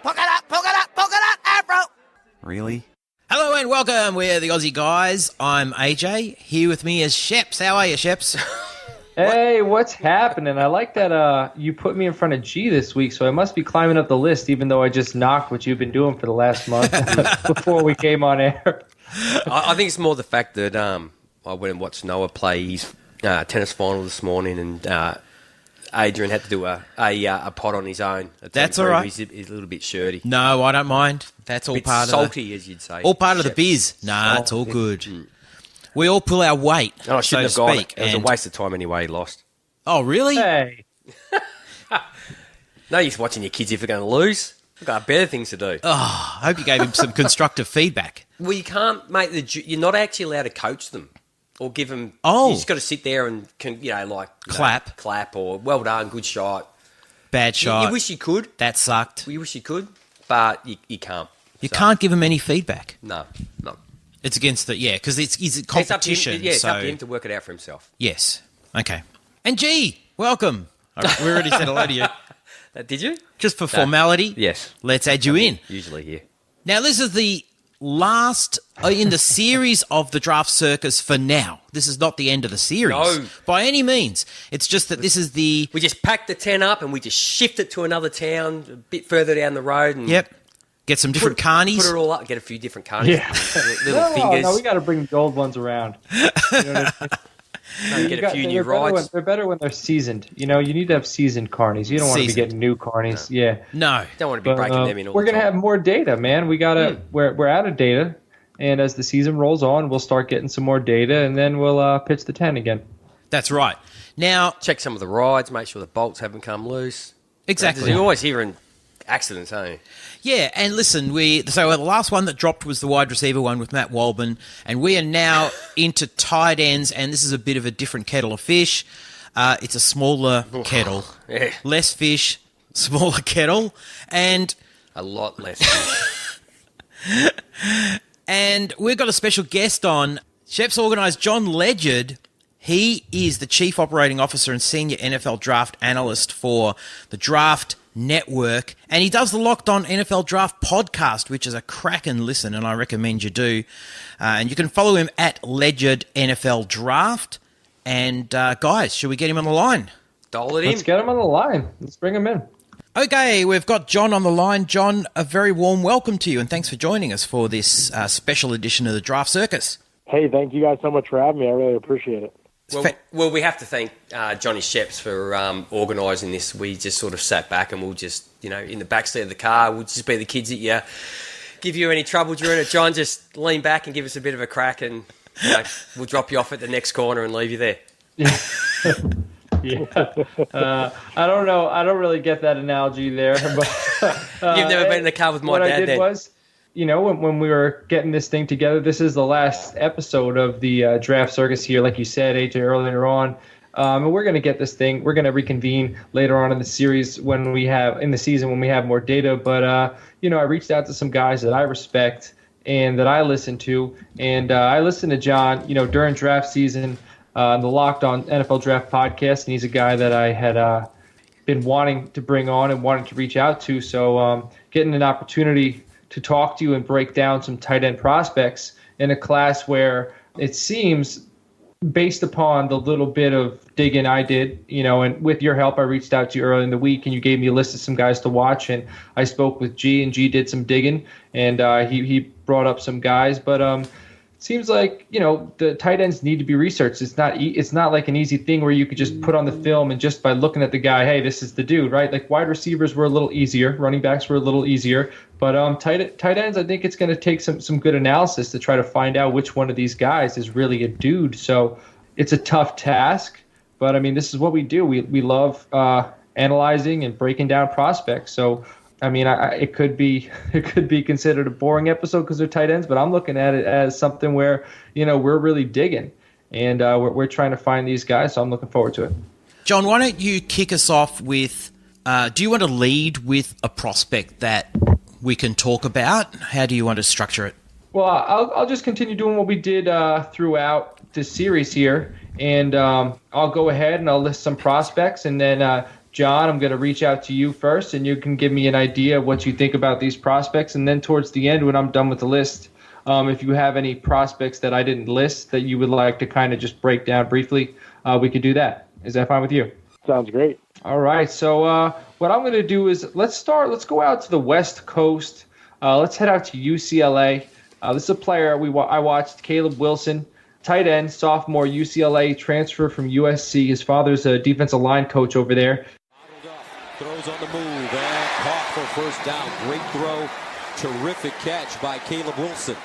polka dot afro. Really? Hello and welcome. We're the Aussie Guys. I'm AJ. Here with me is Schepps. How are you, Schepps? Hey, what's happening? I like that you put me in front of G this week, so I must be climbing up the list, even though I just knocked what you've been doing for the last month before we came on air. I think it's more the fact that I went and watched Noah play his tennis final this morning, and Adrian had to do a pot on his own. That's all right. He's a little bit shirty. No, I don't mind. That's all part of salty, as you'd say. All part of the biz. Nah, it's all good. We all pull our weight, I shouldn't so have to gone. speak. It was a waste of time anyway. He lost. Oh, really? Hey. No use watching your kids if they're going to lose. We've got better things to do. Oh, I hope you gave him some constructive feedback. Well, you can't make you're not actually allowed to coach them or give them. Oh. You just got to sit there and clap or well done, good shot, Bad shot. You wish you could. That sucked. You wish you could, but you can't. You can't give him any feedback. No. It's against because it's a competition. It's up to him to work it out for himself. Yes. Okay. And G, welcome. We already said hello to you. Did you? Just for formality. Yes. Let's add you in. Usually here. Now, this is the last in the series of the Draft Circus for now. This is not the end of the series. No. By any means. It's just that this is the... We just packed the tent up and we just shift it to another town a bit further down the road. And Yep. Get some different carnies. Put it all up. Get a few different carnies. Yeah. Little fingers. No, we got to bring the old ones around. You know what I mean? Get a few new rides. They're better when they're seasoned. You know, you need to have seasoned carnies. You don't want to be getting new carnies. No. Yeah. No. Don't want to be breaking them in all We're the going to time. have more data, man. We got to. We're out of data, and as the season rolls on, we'll start getting some more data, and then we'll pitch the tent again. That's right. Now... Check some of the rides. Make sure the bolts haven't come loose. Exactly. You're always hearing accidents, aren't you? Yeah, and listen, the last one that dropped was the wide receiver one with Matt Walbin, and we are now into tight ends, and this is a bit of a different kettle of fish. It's a smaller kettle, Yeah. less fish, smaller kettle, and A lot less fish. and we've got a special guest on. Schepps organised Jon Ledyard. He is the Chief Operating Officer and Senior NFL Draft Analyst for the Draft Network, and he does the Locked On NFL Draft podcast, which is a cracking listen, and I recommend you do. And you can follow him at Ledyard NFL Draft. And guys, should we get him on the line? Dole it in. Let's get him on the line. Let's bring him in. Okay, we've got Jon on the line. Jon, a very warm welcome to you, and thanks for joining us for this special edition of the Draft Circus. Hey, thank you guys so much for having me. I really appreciate it. Well, we have to thank Johnny Schepps for organising this. We just sort of sat back and we'll just, in the backseat of the car, we'll just be the kids that give you any trouble during it. John, just lean back and give us a bit of a crack and we'll drop you off at the next corner and leave you there. Yeah. I don't know. I don't really get that analogy there. But You've never been in the car with my dad What I did then. was, when we were getting this thing together, this is the last episode of the Draft Circus here, like you said, AJ, earlier on. And we're going to get this thing. We're going to reconvene later on in the series when we have more data. But, I reached out to some guys that I respect and that I listen to. And I listened to Jon, during draft season, the Locked On NFL Draft podcast. And he's a guy that I had been wanting to bring on and wanting to reach out to. So getting an opportunity to talk to you and break down some tight end prospects in a class where it seems, based upon the little bit of digging I did, and with your help, I reached out to you early in the week and you gave me a list of some guys to watch, and I spoke with G, and G did some digging, and he brought up some guys, but it seems like, the tight ends need to be researched. It's not like an easy thing where you could just put on the film and just by looking at the guy, hey, this is the dude, right? Like wide receivers were a little easier, running backs were a little easier, but tight ends, I think it's going to take some good analysis to try to find out which one of these guys is really a dude. So it's a tough task, but I mean, this is what we do. We love analyzing and breaking down prospects. So I mean, it could be considered a boring episode because they're tight ends, but I'm looking at it as something where, we're really digging and we're trying to find these guys. So I'm looking forward to it. Jon, why don't you kick us off with, do you want to lead with a prospect that we can talk about? How do you want to structure it? Well, I'll just continue doing what we did throughout this series here, and I'll go ahead and I'll list some prospects, and then John, I'm going to reach out to you first, and you can give me an idea of what you think about these prospects. And then towards the end, when I'm done with the list, if you have any prospects that I didn't list that you would like to kind of just break down briefly, we could do that. Is that fine with you? Sounds great. All right. So what I'm going to do is let's go out to the West Coast. Let's head out to UCLA. This is a player I watched, Caleb Wilson, tight end, sophomore, UCLA, transfer from USC. His father's a defensive line coach over there. Throws on the move and caught for first down. Great throw. Terrific catch by Caleb Wilson.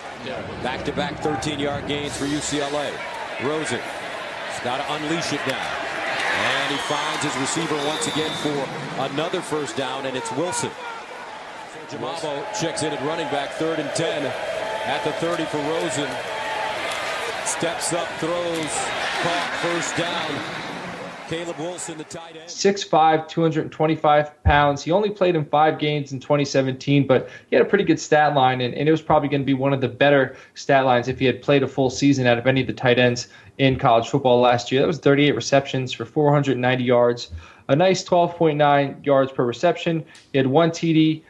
Back-to-back 13-yard gains for UCLA. Rosen has got to unleash it now. And he finds his receiver once again for another first down, and it's Wilson. So Jamabo checks in at running back, 3rd and 10 at the 30 for Rosen. Steps up, throws, caught, first down. Caleb Wilson, the tight end. 6'5", 225 pounds. He only played in 5 games in 2017, but he had a pretty good stat line, and it was probably going to be one of the better stat lines if he had played a full season out of any of the tight ends in college football last year. That was 38 receptions for 490 yards, a nice 12.9 yards per reception. He had 1 TD.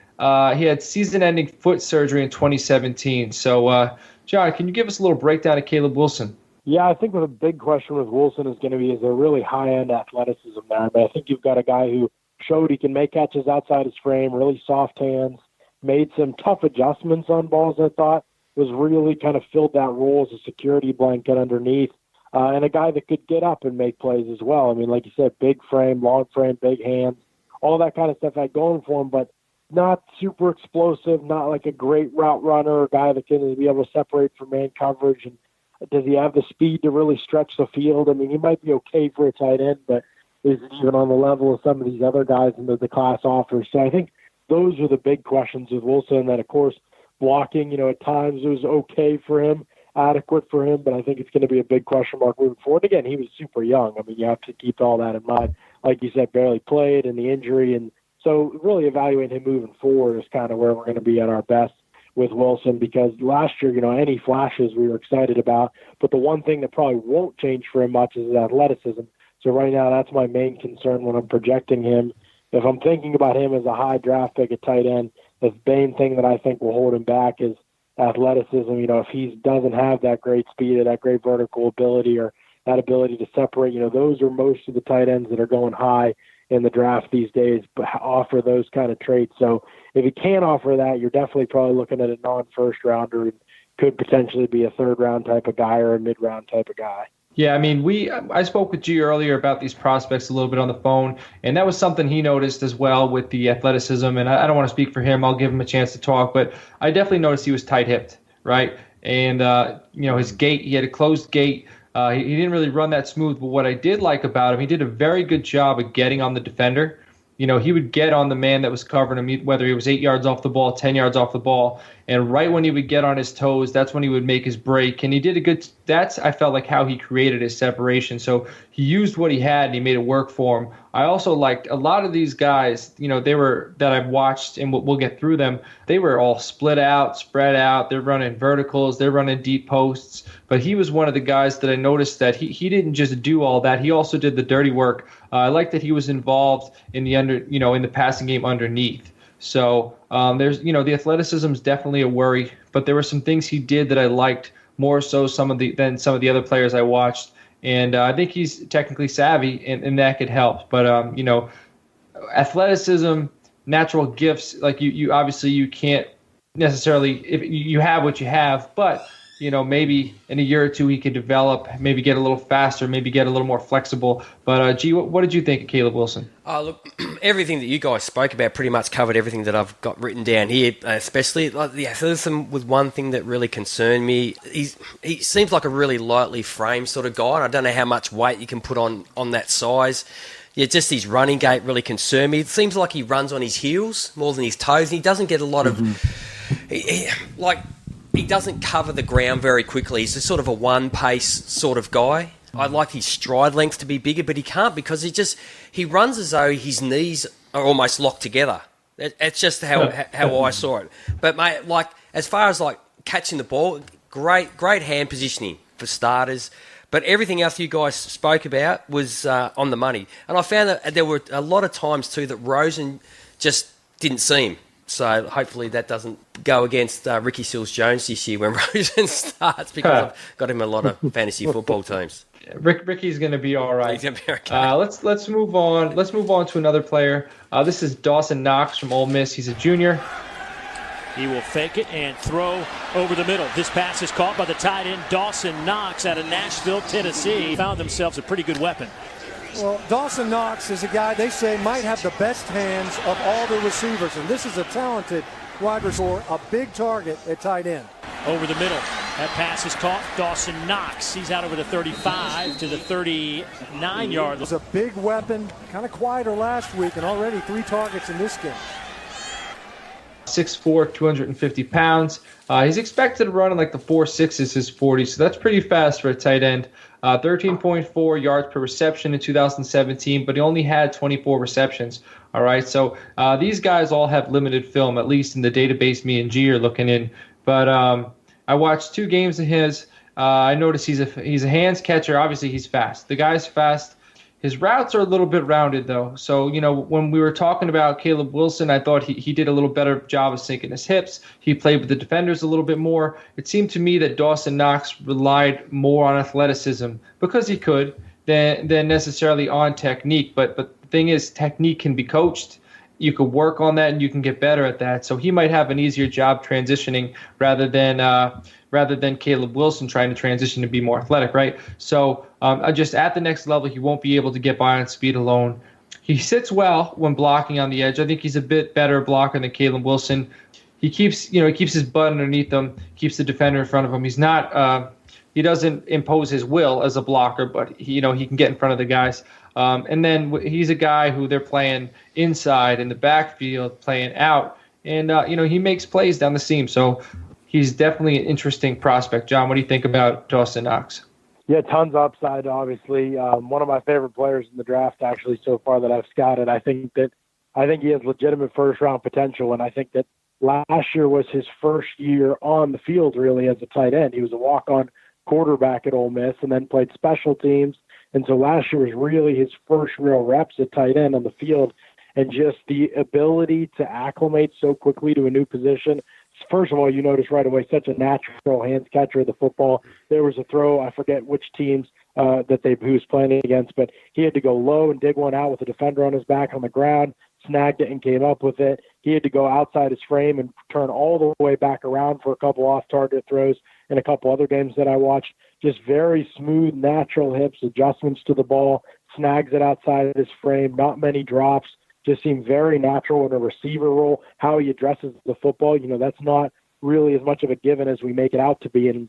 He had season-ending foot surgery in 2017. So, John, can you give us a little breakdown of Caleb Wilson? Yeah, I think the big question with Wilson is going to be, is there really high-end athleticism there? I mean, I think you've got a guy who showed he can make catches outside his frame, really soft hands, made some tough adjustments on balls, I thought, was really kind of filled that role as a security blanket underneath, and a guy that could get up and make plays as well. I mean, like you said, big frame, long frame, big hands, all that kind of stuff had going for him, but not super explosive, not like a great route runner, a guy that can be able to separate from man coverage. And does he have the speed to really stretch the field? I mean, he might be okay for a tight end, but is it even on the level of some of these other guys in the class offers? So I think those are the big questions with Wilson. And then, of course, blocking, at times it was okay for him, adequate for him, but I think it's going to be a big question mark moving forward. Again, he was super young. I mean, you have to keep all that in mind. Like you said, barely played and the injury. And so really evaluating him moving forward is kind of where we're going to be at our best with Wilson, because last year, any flashes we were excited about, but the one thing that probably won't change for him much is his athleticism. So right now, that's my main concern when I'm projecting him. If I'm thinking about him as a high draft pick at tight end, the main thing that I think will hold him back is athleticism. If he doesn't have that great speed or that great vertical ability or that ability to separate, those are most of the tight ends that are going high in the draft these days, but offer those kind of traits. So if he can't offer that, you're definitely probably looking at a non-first rounder and could potentially be a 3rd round type of guy or a mid-round type of guy. Yeah, I mean, I spoke with G earlier about these prospects a little bit on the phone, and that was something he noticed as well with the athleticism. And I don't want to speak for him. I'll give him a chance to talk, but I definitely noticed he was tight-hipped, right? And, his gait, he had a closed gait. He didn't really run that smooth, but what I did like about him, he did a very good job of getting on the defender. He would get on the man that was covering him, whether he was 8 yards off the ball, 10 yards off the ball, and right when he would get on his toes, that's when he would make his break. And he did that's, I felt like, how he created his separation. So he used what he had and he made it work for him. I also liked a lot of these guys, that I've watched, and we'll get through them, they were all split out, spread out, they're running verticals, they're running deep posts. But he was one of the guys that I noticed that he didn't just do all that, he also did the dirty work. I like that he was involved in the passing game underneath. So there's, the athleticism is definitely a worry, but there were some things he did that I liked more so than some of the other players I watched. And I think he's technically savvy, and that could help. But, athleticism, natural gifts, like you obviously you can't necessarily, if you have what you have, but maybe in a year or two he could develop, maybe get a little faster, maybe get a little more flexible. But, G, what did you think of Caleb Wilson? Look, everything that you guys spoke about pretty much covered everything that I've got written down here, especially the athleticism was one thing that really concerned me. He seems like a really lightly framed sort of guy, and I don't know how much weight you can put on that size. Yeah, just his running gait really concerned me. It seems like he runs on his heels more than his toes, and he doesn't get a lot of... He doesn't cover the ground very quickly. He's a sort of a one-pace sort of guy. I'd like his stride length to be bigger, but he can't because he runs as though his knees are almost locked together. It's just how I saw it. But, mate, as far as, catching the ball, great hand positioning for starters. But everything else you guys spoke about was on the money. And I found that there were a lot of times, too, that Rosen just didn't see him. So hopefully that doesn't go against Ricky Seals-Jones this year when Rosen starts, because I've got him a lot of fantasy football teams. Ricky's going to be all right. He's going to be okay. Let's move on. Let's move on to another player. This is Dawson Knox from Ole Miss. He's a junior. He will fake it and throw over the middle. This pass is caught by the tight end Dawson Knox out of Nashville, Tennessee. Found themselves a pretty good weapon. Well, Dawson Knox is a guy they say might have the best hands of all the receivers, and this is a talented wide receiver, a big target at tight end. Over the middle. That pass is caught. Dawson Knox. He's out over the 35 to the 39-yard line. It's a big weapon, kind of quieter last week, and already 3 targets in this game. 6'4", 250 pounds. He's expected to run in like the 4.6s, his 40, so that's pretty fast for a tight end. 13.4 yards per reception in 2017, but he only had 24 receptions. All right, so these guys all have limited film, at least in the database me and G are looking in. But I watched 2 games of his. I noticed he's a hands catcher. Obviously, he's fast. The guy's fast. His routes are a little bit rounded, though. So, when we were talking about Caleb Wilson, I thought he did a little better job of sinking his hips. He played with the defenders a little bit more. It seemed to me that Dawson Knox relied more on athleticism because he could than necessarily on technique. But the thing is, technique can be coached. You could work on that and you can get better at that. So he might have an easier job transitioning rather than Caleb Wilson trying to transition to be more athletic, right? So just at the next level, he won't be able to get by on speed alone. He sits well when blocking on the edge. I think he's a bit better blocker than Caleb Wilson. He keeps his butt underneath him, keeps the defender in front of him. He's not he doesn't impose his will as a blocker, but he can get in front of the guys. And then he's a guy who they're playing inside in the backfield, playing out, and he makes plays down the seam. So he's definitely an interesting prospect. John, what do you think about Dawson Knox? Yeah, tons of upside, obviously. One of my favorite players in the draft, actually, so far that I've scouted. I think he has legitimate first-round potential, and I think that last year was his first year on the field, really, as a tight end. He was a walk-on quarterback at Ole Miss and then played special teams. And so last year was really his first real reps at tight end on the field, and just the ability to acclimate so quickly to a new position. First of all, you notice right away such a natural hands catcher of the football. There was a throw, I forget which teams he was playing against, but he had to go low and dig one out with a defender on his back on the ground, snagged it and came up with it. He had to go outside his frame and turn all the way back around for a couple off-target throws in a couple other games that I watched. Just very smooth, natural hips, adjustments to the ball, snags it outside of his frame, not many drops. Just seemed very natural in a receiver role. How he addresses the football, that's not really as much of a given as we make it out to be. And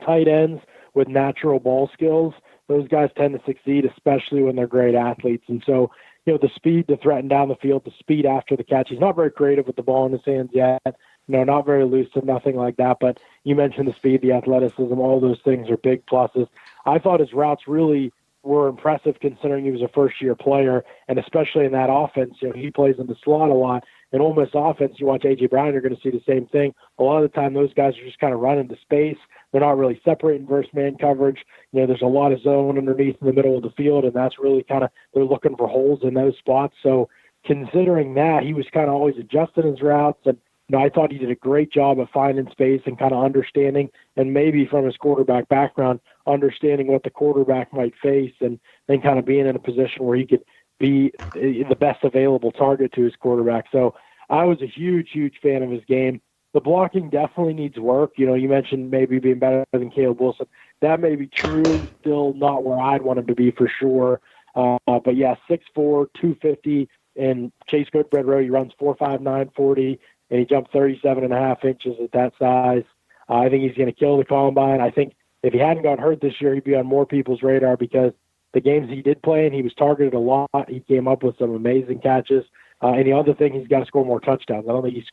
tight ends with natural ball skills, those guys tend to succeed, especially when they're great athletes. And so, the speed to threaten down the field, the speed after the catch. He's not very creative with the ball in his hands yet. Not very elusive, nothing like that. But you mentioned the speed, the athleticism, all those things are big pluses. I thought his routes really were impressive considering he was a first-year player, and especially in that offense. He plays in the slot a lot. In Ole Miss offense, you watch A.J. Brown, you're going to see the same thing. A lot of the time, those guys are just kind of running to space. They're not really separating versus man coverage. There's a lot of zone underneath in the middle of the field, and that's really they're looking for holes in those spots. So considering that, he was kind of always adjusting his routes, and I thought he did a great job of finding space and kind of understanding, and maybe from his quarterback background, understanding what the quarterback might face, and then kind of being in a position where he could be the best available target to his quarterback. So I was a huge, huge fan of his game. The blocking definitely needs work. You mentioned maybe being better than Caleb Wilson. That may be true, still not where I'd want him to be for sure. But yeah, 6'4", 250, and Chase Goodbread Rowe, he runs 4.59 40, and he jumped 37.5 inches at that size. I think he's going to kill the combine. I think if he hadn't got hurt this year, he'd be on more people's radar because the games he did play, and he was targeted a lot. He came up with some amazing catches. And the other thing, he's got to score more touchdowns. I don't think he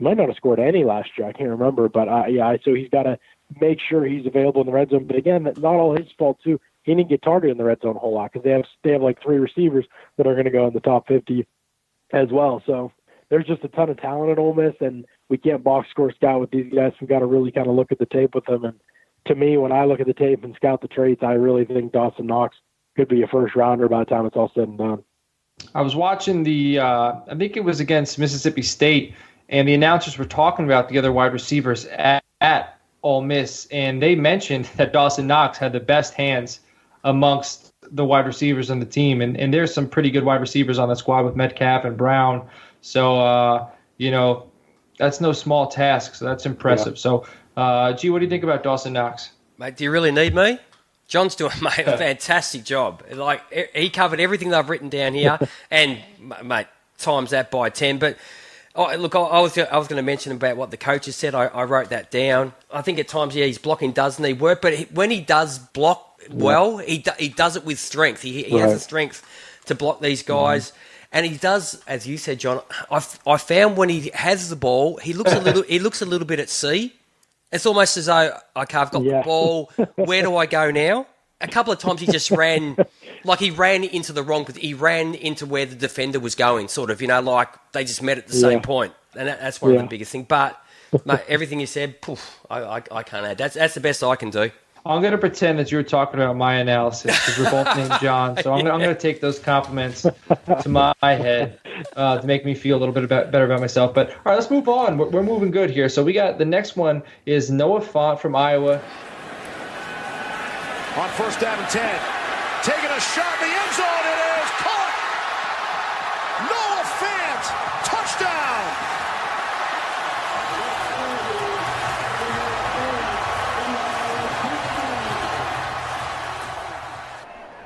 might not have scored any last year. I can't remember. But, so he's got to make sure he's available in the red zone. But, again, not all his fault, too. He didn't get targeted in the red zone a whole lot because they have like 3 receivers that are going to go in the top 50 as well. So there's just a ton of talent at Ole Miss, and we can't box score scout with these guys. We've got to really kind of look at the tape with them and to me, when I look at the tape and scout the traits, I really think Dawson Knox could be a first rounder by the time it's all said and done. I was watching I think it was against Mississippi State, and the announcers were talking about the other wide receivers at Ole Miss, and they mentioned that Dawson Knox had the best hands amongst the wide receivers on the team, and there's some pretty good wide receivers on the squad with Metcalf and Brown. So, that's no small task, so that's impressive. Yeah. So, G, what do you think about Dawson Knox? Mate, do you really need me? John's doing, mate, a fantastic job. Like, he covered everything that I've written down here, and, mate, times that by 10. But, look, I was going to mention about what the coaches said. I wrote that down. I think at times, his blocking does need work, but when he does block well, he does it with strength. He has the strength to block these guys. And he does, as you said, John, I found when he has the ball, he looks a little bit at sea. It's almost as though, okay, I've got the ball. Where do I go now? A couple of times he just ran, like he ran into the wrong, he ran into where the defender was going, sort of, like they just met at the same point. And that's one of the biggest things. But, mate, everything you said, I can't add. That's the best I can do. I'm going to pretend that you were talking about my analysis because we're both named John. So I'm going to take those compliments to my head to make me feel a little bit better about myself. But, all right, let's move on. We're moving good here. So we got the next one is Noah Fant from Iowa. On 1st down and 10. Taking a shot in the end zone. It is caught. Noah Fant. Touchdown.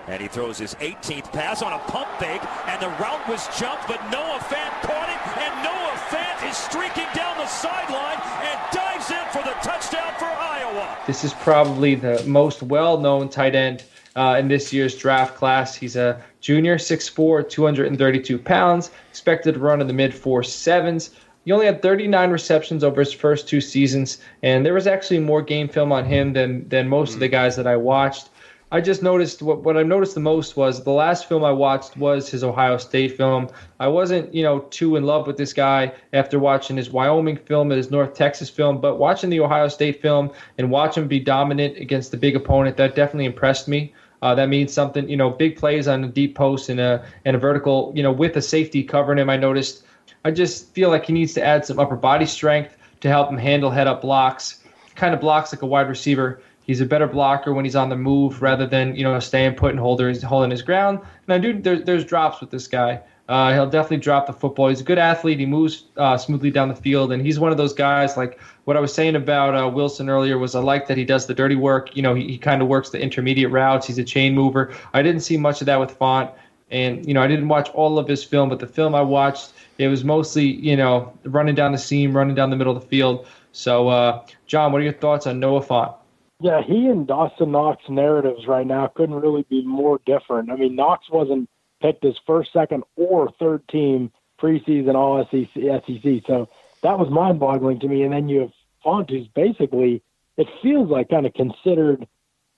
And he throws his 18th pass on a pump fake, and the route was jumped, but Noah Fant caught it, and Noah Fant is streaking down the sideline and dives in for the touchdown for Iowa. This is probably the most well-known tight end in this year's draft class. He's a junior, 6'4", 232 pounds, expected to run in the mid-4.7s. He only had 39 receptions over his first 2 seasons, and there was actually more game film on him than most of the guys that I watched. I just noticed what I noticed the most was the last film I watched was his Ohio State film. I wasn't, too in love with this guy after watching his Wyoming film and his North Texas film, but watching the Ohio State film and watch him be dominant against the big opponent, that definitely impressed me. That means something, big plays on a deep post and a vertical, with a safety covering him. I noticed. I just feel like he needs to add some upper body strength to help him handle head-up blocks. Kind of blocks like a wide receiver. He's a better blocker when he's on the move rather than, staying put and holding his ground. And there's drops with this guy. He'll definitely drop the football. He's a good athlete. He moves smoothly down the field, and he's one of those guys, like what I was saying about Wilson earlier was I like that he does the dirty work. He kind of works the intermediate routes. He's a chain mover. I didn't see much of that with Fant, and, I didn't watch all of his film, but the film I watched, it was mostly, running down the seam, running down the middle of the field. So, John, what are your thoughts on Noah Fant? Yeah, he and Dawson Knox narratives right now couldn't really be more different. I mean, Knox wasn't picked as first, second, or third team preseason All-SEC, so that was mind-boggling to me. And then you have Fant, who's basically, it feels like kind of considered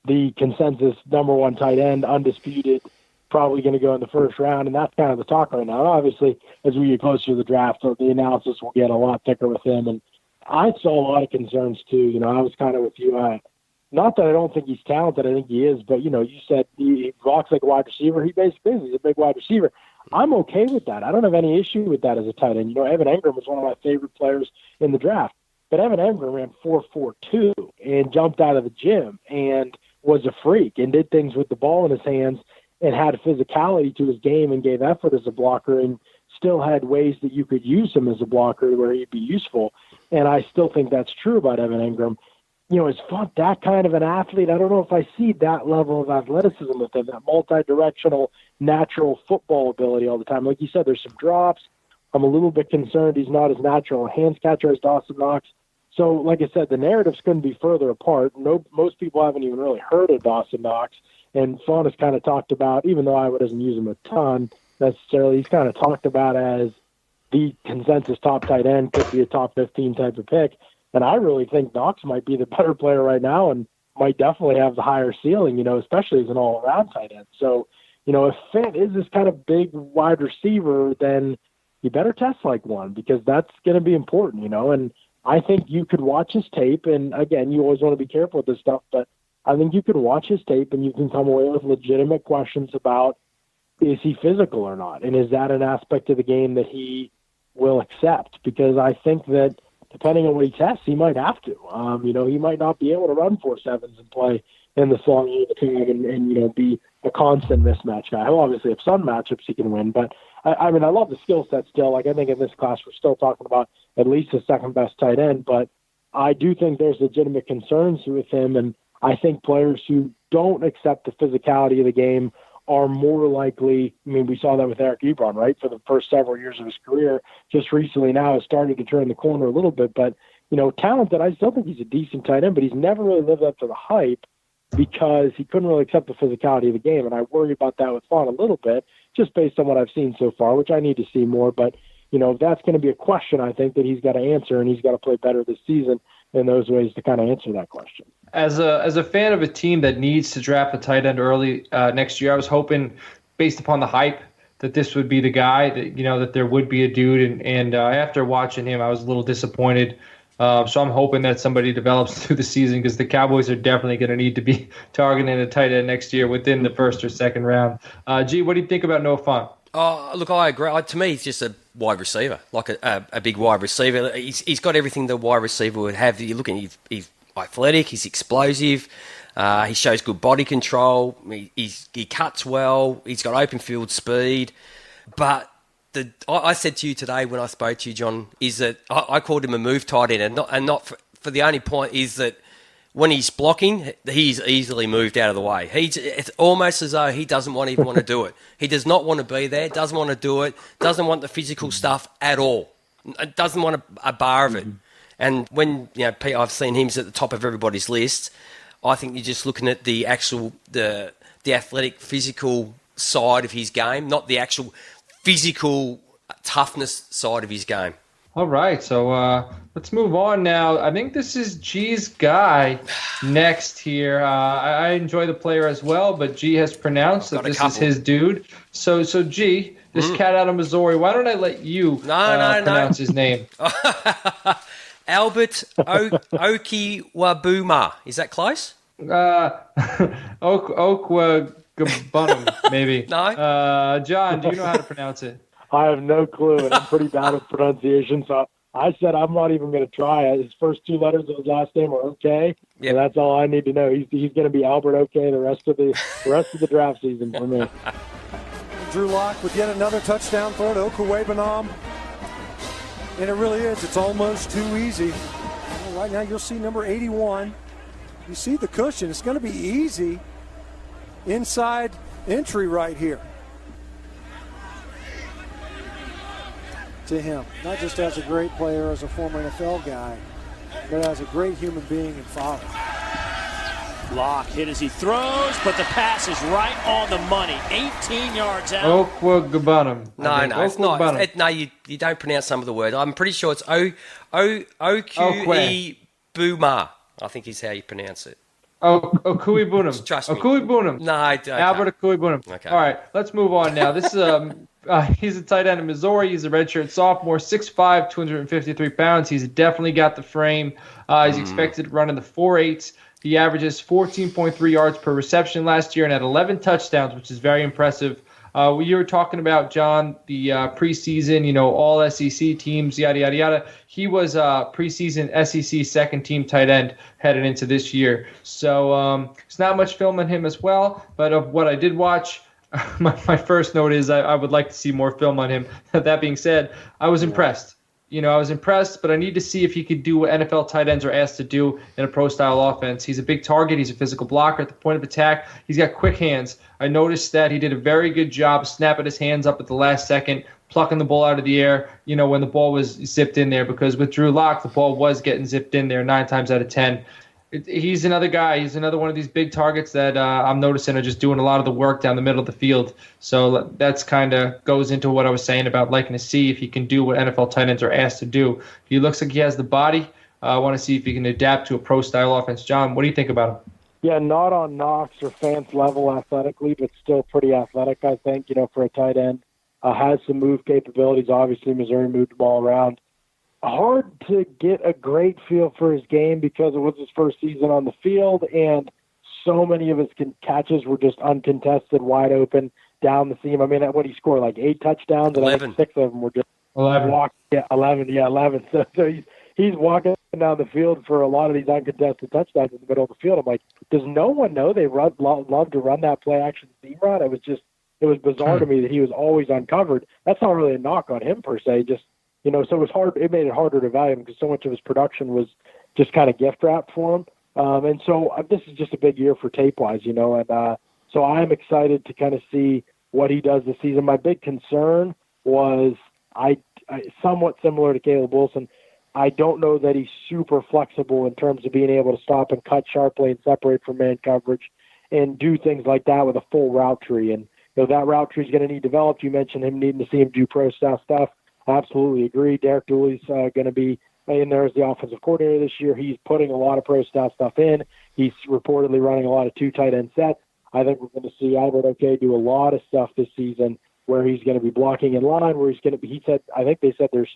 the consensus number 1 tight end, undisputed, probably going to go in the first round, and that's kind of the talk right now. And obviously, as we get closer to the draft, so the analysis will get a lot thicker with him. And I saw a lot of concerns, too. I was kind of with you. Not that I don't think he's talented, I think he is, but, you said he blocks like a wide receiver. He basically is a big wide receiver. I'm okay with that. I don't have any issue with that as a tight end. Evan Engram was one of my favorite players in the draft, but Evan Engram ran 4.42 and jumped out of the gym and was a freak and did things with the ball in his hands and had physicality to his game and gave effort as a blocker and still had ways that you could use him as a blocker where he'd be useful. And I still think that's true about Evan Engram. Is Fant that kind of an athlete? I don't know if I see that level of athleticism with him, that multi-directional, natural football ability all the time. Like you said, there's some drops. I'm a little bit concerned he's not as natural a hands catcher as Dawson Knox. So, like I said, the narratives couldn't be further apart. Most people haven't even really heard of Dawson Knox. And Fant has kind of talked about, even though Iowa doesn't use him a ton necessarily, he's kind of talked about as the consensus top tight end, could be a top 15 type of pick. And I really think Knox might be the better player right now and might definitely have the higher ceiling, especially as an all-around tight end. So, if Fant is this kind of big wide receiver, then you better test like one because that's going to be important, And I think you could watch his tape, and again, you always want to be careful with this stuff, but I think you can watch his tape and you can come away with legitimate questions about, is he physical or not? And is that an aspect of the game that he will accept? Because I think that depending on what he tests, he might have to. He might not be able to run 4.7s and play in the slung all the time and be a constant mismatch guy. He'll obviously have some matchups he can win, but I love the skill set still. Like, I think in this class we're still talking about at least the second best tight end, but I do think there's legitimate concerns with him, and I think players who don't accept the physicality of the game are more likely. I mean, we saw that with Eric Ebron, right? For the first several years of his career, just recently now has started to turn the corner a little bit, but, talented. I still think he's a decent tight end, but he's never really lived up to the hype because he couldn't really accept the physicality of the game. And I worry about that with Vaughn a little bit, just based on what I've seen so far, which I need to see more. But, that's going to be a question, I think, that he's got to answer, and he's got to play better this season in those ways to kind of answer that question. As a fan of a team that needs to draft a tight end early next year, I was hoping, based upon the hype, that this would be the guy, that that there would be a dude. And after watching him, I was a little disappointed. So I'm hoping that somebody develops through the season, because the Cowboys are definitely going to need to be targeting a tight end next year within the first or second round. G, what do you think about Noah Fant? Look, I agree. To me, he's just a wide receiver, like a big wide receiver. He's got everything the wide receiver would have. You look at him, he's athletic, he's explosive, he shows good body control, he cuts well, he's got open field speed. But I said to you today when I spoke to you, John, is that I called him a move tight end, and not for the only point is that when he's blocking, he's easily moved out of the way. It's almost as though he doesn't even want to do it. He does not want to be there, doesn't want to do it, doesn't want the physical stuff at all, doesn't want a bar of it. And when Pete, I've seen him at the top of everybody's list, I think you're just looking at the actual the athletic, physical side of his game, not the actual physical toughness side of his game. All right, so let's move on now. I think this is G's guy next here. I enjoy the player as well, but G has pronounced that this is his dude. So G, this cat out of Missouri, why don't I let you pronounce his name? Albert Okwuegbunam. Is that close? Okwuegbunam, maybe. No. John, do you know how to pronounce it? I have no clue, and I'm pretty bad at pronunciation, so I said I'm not even going to try. His first two letters of his last name are okay, and that's all I need to know. He's going to be Albert Okay the rest of the draft season for me. Drew Lock with yet another touchdown throw to Okwuegbunam. And it really is. It's almost too easy. Right now you'll see number 81. You see the cushion. It's going to be easy. Inside entry right here. To him. Not just as a great player, as a former NFL guy, but as a great human being and father. Lock hit as he throws, but the pass is right on the money. 18 yards out. Okwuegbunam. No, it's not. No, you don't pronounce some of the words. I'm pretty sure it's Okwuegbunam. I think is how you pronounce it. Okwuegbunam. Trust me. Okwuegbunam. No, I don't. Albert Okwuegbunam. Okay. All right, let's move on now. This is he's a tight end in Missouri. He's a redshirt sophomore, 6'5", 253 pounds. He's definitely got the frame. He's expected to run in the 4.8s. He averages 14.3 yards per reception last year and had 11 touchdowns, which is very impressive. You were talking about, John, the preseason, all SEC teams, yada, yada, yada. He was preseason SEC second-team tight end headed into this year. So it's not much film on him as well, but of what I did watch, my first note is I would like to see more film on him. That being said, I was impressed. I was impressed, but I need to see if he could do what NFL tight ends are asked to do in a pro-style offense. He's a big target. He's a physical blocker at the point of attack. He's got quick hands. I noticed that he did a very good job snapping his hands up at the last second, plucking the ball out of the air, when the ball was zipped in there, because with Drew Lock, the ball was getting zipped in there 9 times out of 10. He's another guy. He's another one of these big targets that I'm noticing are just doing a lot of the work down the middle of the field. So that's kind of goes into what I was saying about liking to see if he can do what NFL tight ends are asked to do. He looks like he has the body. I want to see if he can adapt to a pro-style offense. John, what do you think about him? Yeah, not on Knox or Fant's level athletically, but still pretty athletic, I think, for a tight end. Has some move capabilities. Obviously, Missouri moved the ball around hard to get a great feel for his game because it was his first season on the field, and so many of his catches were just uncontested, wide open down the seam. I mean, what he scored, like 8 touchdowns, and 11. I think 6 of them were just 11. 11. So he's walking down the field for a lot of these uncontested touchdowns in the middle of the field. I'm like, does no one know they love to run that play action seam route? It was bizarre to me that he was always uncovered. That's not really a knock on him per se. Just, so it was hard. It made it harder to value him because so much of his production was just kind of gift wrapped for him. And so this is just a big year for tape-wise, and so I'm excited to kind of see what he does this season. My big concern was I somewhat similar to Caleb Wilson. I don't know that he's super flexible in terms of being able to stop and cut sharply and separate from man coverage and do things like that with a full route tree. And that route tree is going to need developed. You mentioned him needing to see him do pro style stuff. I absolutely agree. Derek Dooley's going to be in there as the offensive coordinator this year. He's putting a lot of pro style stuff in. He's reportedly running a lot of 2 tight end sets. I think we're going to see Albert O'Kay do a lot of stuff this season where he's going to be blocking in line, where he's going to be, I think they said there's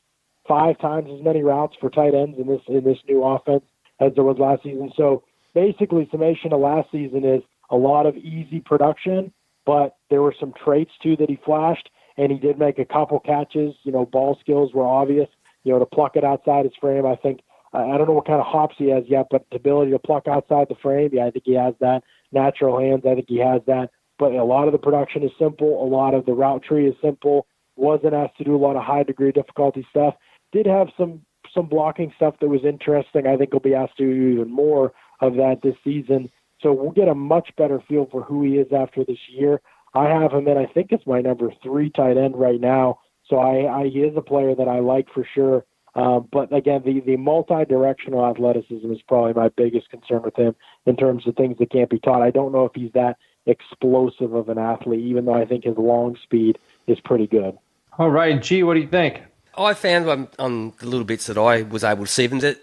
5 times as many routes for tight ends in this new offense as there was last season. So basically, summation of last season is a lot of easy production, but there were some traits too that he flashed, and he did make a couple catches. Ball skills were obvious. To pluck it outside his frame. I think I don't know what kind of hops he has yet, but the ability to pluck outside the frame, yeah, I think he has that. Natural hands, I think he has that. But a lot of the production is simple. A lot of the route tree is simple. Wasn't asked to do a lot of high degree difficulty stuff. Did have some blocking stuff that was interesting. I think he'll be asked to do even more of that this season. So we'll get a much better feel for who he is after this year. I have him in, I think it's my number 3 tight end right now. So he is a player that I like for sure. But again, the multi-directional athleticism is probably my biggest concern with him in terms of things that can't be taught. I don't know if he's that explosive of an athlete, even though I think his long speed is pretty good. All right, G, what do you think? I found on the little bits that I was able to see them that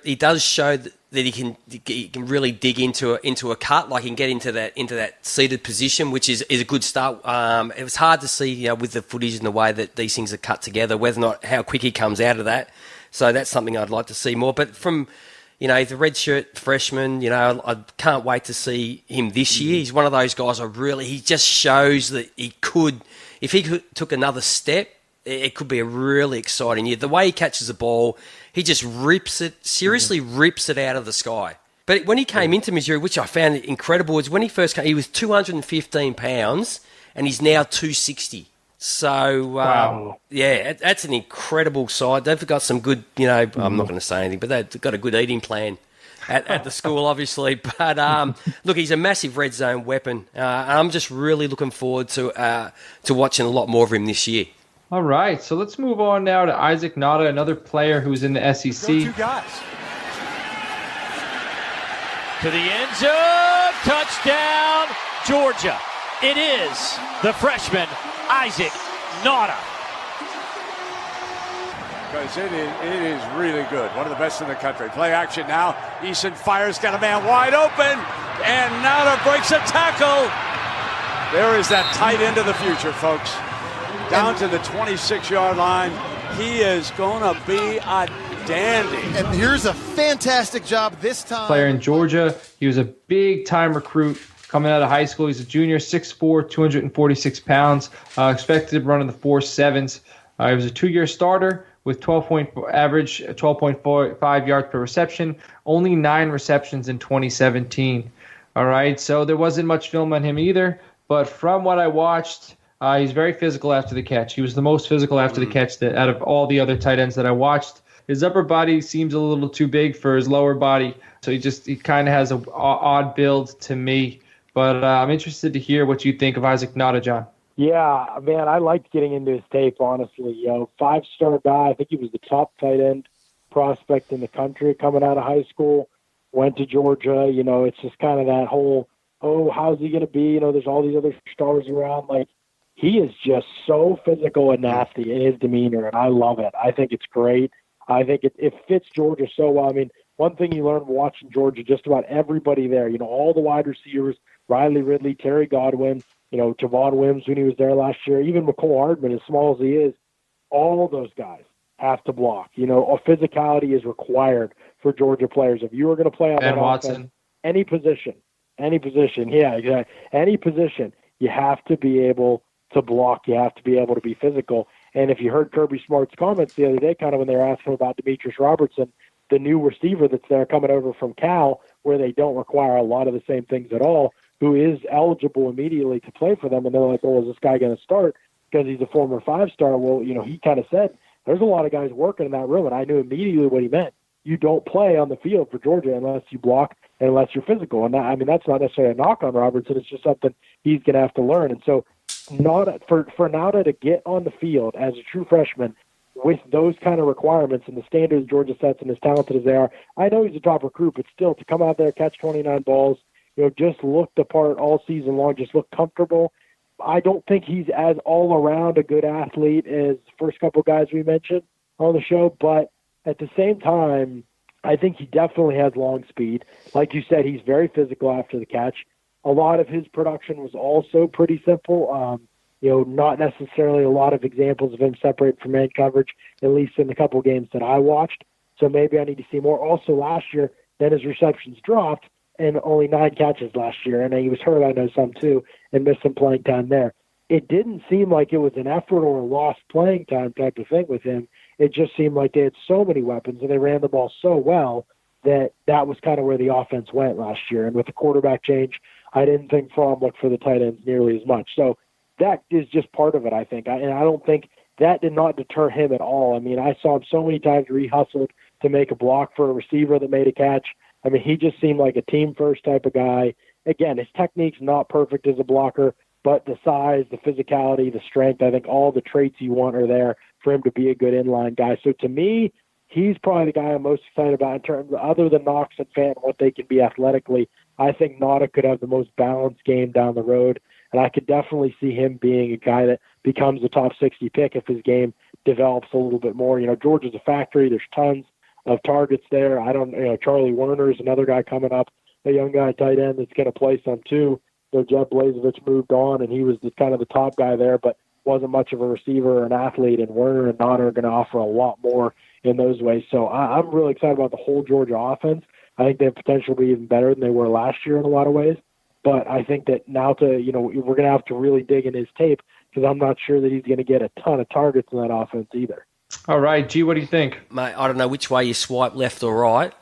he does show that he can really dig into a cut, like he can get into that seated position, which is a good start. It was hard to see, with the footage and the way that these things are cut together, whether or not how quick he comes out of that. So that's something I'd like to see more. But from the redshirt freshman, I can't wait to see him this year. He's one of those guys he just shows that he could, if he took another step, it could be a really exciting year. The way he catches the ball, he just rips it out of the sky. But when he came into Missouri, which I found incredible, is when he first came, he was 215 pounds, and he's now 260. So, wow. Yeah, that's an incredible side. They've got some good, I'm not going to say anything, but they've got a good eating plan at the school, obviously. But, look, he's a massive red zone weapon. I'm just really looking forward to watching a lot more of him this year. All right, so let's move on now to Isaac Nada, another player who's in the SEC. Go 2 guys. To the end zone, touchdown, Georgia. It is the freshman, Isaac Nada. Because it is really good. One of the best in the country. Play action now. Eason fires, got a man wide open, and Nada breaks a tackle. There is that tight end of the future, folks. Down to the 26-yard line. He is going to be a dandy. And here's a fantastic job this time. Player in Georgia. He was a big-time recruit coming out of high school. He's a junior, 6'4", 246 pounds. Expected to run in the 4.7s. He was a 2-year starter with 12.5 yards per reception. Only 9 receptions in 2017. All right, so there wasn't much film on him either. But from what I watched, he's very physical after the catch. He was the most physical after the catch out of all the other tight ends that I watched. His upper body seems a little too big for his lower body, so he kind of has an odd build to me. But I'm interested to hear what you think of Isaac Nada, John. Yeah, man, I liked getting into his tape, honestly. 5-star guy. I think he was the top tight end prospect in the country coming out of high school. Went to Georgia. It's just kind of that whole, how's he going to be? There's all these other stars around. He is just so physical and nasty in his demeanor, and I love it. I think it's great. I think it fits Georgia so well. I mean, one thing you learn watching Georgia, just about everybody there, all the wide receivers, Riley Ridley, Terry Godwin, Javon Wims when he was there last year, even McCole Hardman, as small as he is, all those guys has to block. Physicality is required for Georgia players. If you are going to play on Ben that Watson. offense, any position, yeah, exactly. Any position, you have to be able to block. You have to be able to be physical. And if you heard Kirby Smart's comments the other day, kind of when they were asking about Demetrius Robertson, the new receiver that's there coming over from Cal, where they don't require a lot of the same things at all, who is eligible immediately to play for them. And they're like, oh, is this guy going to start because he's a former 5-star? Well, he kind of said, there's a lot of guys working in that room, and I knew immediately what he meant. You don't play on the field for Georgia unless you block and unless you're physical. And that's not necessarily a knock on Robertson. It's just something he's going to have to learn. And so for Nauta to get on the field as a true freshman with those kind of requirements and the standards Georgia sets and as talented as they are, I know he's a top recruit, but still to come out there, catch 29 balls, just look the part all season long, just look comfortable. I don't think he's as all around a good athlete as the first couple guys we mentioned on the show, but at the same time, I think he definitely has long speed. Like you said, he's very physical after the catch. A lot of his production was also pretty simple. Not necessarily a lot of examples of him separating from man coverage, at least in the couple games that I watched. So maybe I need to see more. Also, last year, then his receptions dropped, and only 9 catches last year. And he was hurt, I know, some too, and missed some playing time there. It didn't seem like it was an effort or a lost playing time type of thing with him. It just seemed like they had so many weapons and they ran the ball so well that was kind of where the offense went last year. And with the quarterback change, I didn't think Fromm looked for the tight ends nearly as much. So that is just part of it, I think. And I don't think that did not deter him at all. I mean, I saw him so many times where he hustled to make a block for a receiver that made a catch. I mean, he just seemed like a team-first type of guy. Again, his technique's not perfect as a blocker, but the size, the physicality, the strength, I think all the traits you want are there for him to be a good inline guy. So to me, he's probably the guy I'm most excited about in terms of, other than Knox and Fant, what they can be athletically. I think Nauta could have the most balanced game down the road, and I could definitely see him being a guy that becomes a top 60 pick if his game develops a little bit more. Georgia's a factory. There's tons of targets there. Charlie Werner is another guy coming up, a young guy tight end that's going to play some too. Jeb Blazevich moved on, and he was kind of the top guy there, but wasn't much of a receiver or an athlete, and Werner and Nauta are going to offer a lot more in those ways. So I'm really excited about the whole Georgia offense. I think they have potential to be even better than they were last year in a lot of ways. But I think that now we're going to have to really dig in his tape because I'm not sure that he's going to get a ton of targets in that offense either. All right, G, what do you think? Mate, I don't know which way you swipe, left or right,